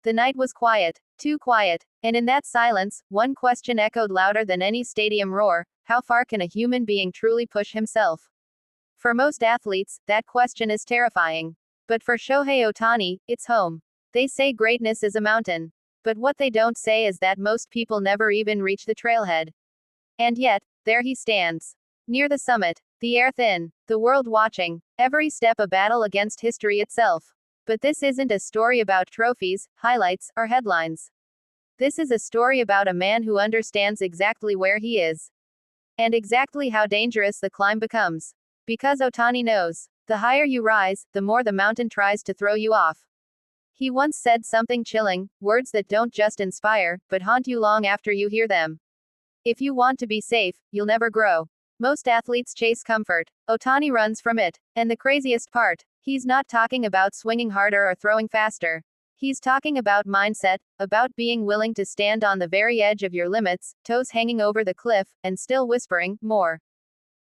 The night was quiet, too quiet, and in that silence, one question echoed louder than any stadium roar: how far can a human being truly push himself? For most athletes, that question is terrifying. But for Shohei Ohtani, it's home. They say greatness is a mountain. But what they don't say is that most people never even reach the trailhead. And yet, there he stands. Near the summit, the air thin, the world watching, every step a battle against history itself. But this isn't a story about trophies, highlights, or headlines. This is a story about a man who understands exactly where he is. And exactly how dangerous the climb becomes. Because Ohtani knows, the higher you rise, the more the mountain tries to throw you off. He once said something chilling, words that don't just inspire, but haunt you long after you hear them. If you want to be safe, you'll never grow. Most athletes chase comfort. Ohtani runs from it. And the craziest part, he's not talking about swinging harder or throwing faster. He's talking about mindset, about being willing to stand on the very edge of your limits, toes hanging over the cliff, and still whispering, more.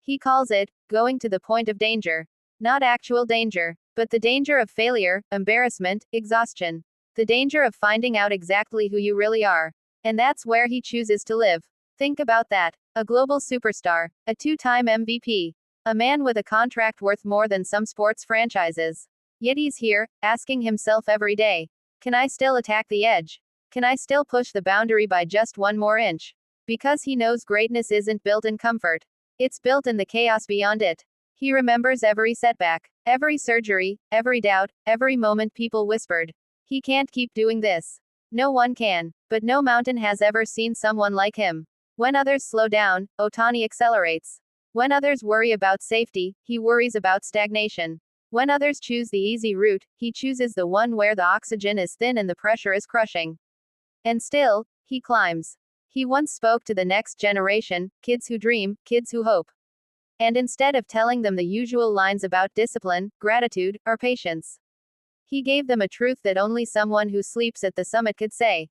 He calls it, going to the point of danger. Not actual danger, but the danger of failure, embarrassment, exhaustion. The danger of finding out exactly who you really are. And that's where he chooses to live. Think about that. A global superstar, a two-time MVP, a man with a contract worth more than some sports franchises. Yet he's here, asking himself every day, can I still attack the edge? Can I still push the boundary by just one more inch? Because he knows greatness isn't built in comfort. It's built in the chaos beyond it. He remembers every setback, every surgery, every doubt, every moment people whispered, he can't keep doing this. No one can. But no mountain has ever seen someone like him. When others slow down, Ohtani accelerates. When others worry about safety, he worries about stagnation. When others choose the easy route, he chooses the one where the oxygen is thin and the pressure is crushing. And still, he climbs. He once spoke to the next generation, kids who dream, kids who hope. And instead of telling them the usual lines about discipline, gratitude, or patience, he gave them a truth that only someone who sleeps at the summit could say.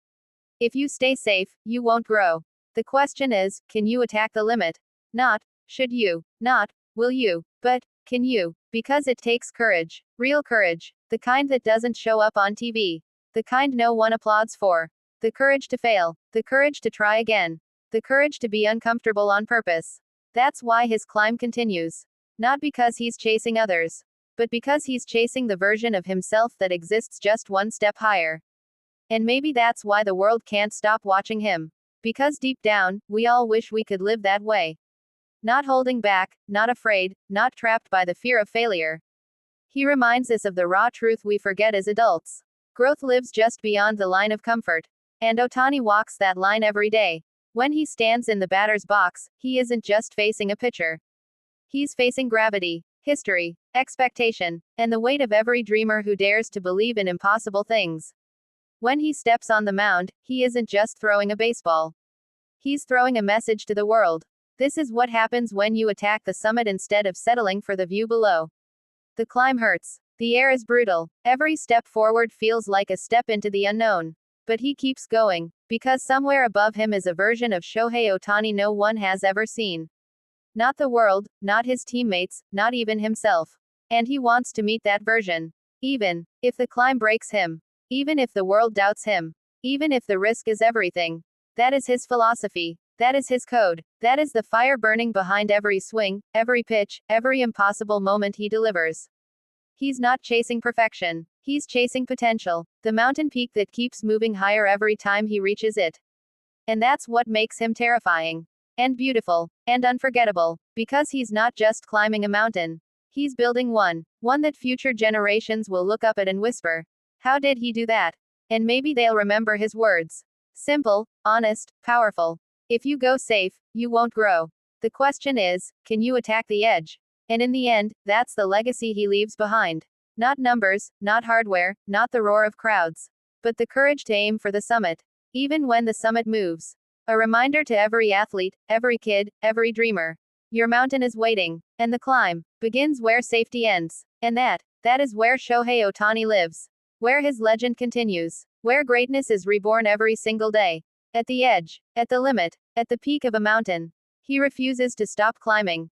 If you stay safe, you won't grow. The question is, can you attack the limit? Not, should you? Not, will you? But, can you? Because it takes courage. Real courage. The kind that doesn't show up on TV. The kind no one applauds for. The courage to fail. The courage to try again. The courage to be uncomfortable on purpose. That's why his climb continues. Not because he's chasing others, but because he's chasing the version of himself that exists just one step higher. And maybe that's why the world can't stop watching him. Because deep down, we all wish we could live that way. Not holding back, not afraid, not trapped by the fear of failure. He reminds us of the raw truth we forget as adults. Growth lives just beyond the line of comfort. And Ohtani walks that line every day. When he stands in the batter's box, he isn't just facing a pitcher. He's facing gravity, history, expectation, and the weight of every dreamer who dares to believe in impossible things. When he steps on the mound, he isn't just throwing a baseball. He's throwing a message to the world. This is what happens when you attack the summit instead of settling for the view below. The climb hurts. The air is brutal. Every step forward feels like a step into the unknown. But he keeps going, because somewhere above him is a version of Shohei Ohtani no one has ever seen. Not the world, not his teammates, not even himself. And he wants to meet that version. Even if the climb breaks him. Even if the world doubts him. Even if the risk is everything. That is his philosophy. That is his code. That is the fire burning behind every swing, every pitch, every impossible moment he delivers. He's not chasing perfection. He's chasing potential. The mountain peak that keeps moving higher every time he reaches it. And that's what makes him terrifying. And beautiful. And unforgettable. Because he's not just climbing a mountain. He's building one. One that future generations will look up at and whisper, how did he do that? And maybe they'll remember his words. Simple, honest, powerful. If you go safe, you won't grow. The question is, can you attack the edge? And in the end, that's the legacy he leaves behind. Not numbers, not hardware, not the roar of crowds. But the courage to aim for the summit. Even when the summit moves. A reminder to every athlete, every kid, every dreamer. Your mountain is waiting. And the climb begins where safety ends. And that is where Shohei Ohtani lives. Where his legend continues. Where greatness is reborn every single day. At the edge. At the limit. At the peak of a mountain. He refuses to stop climbing.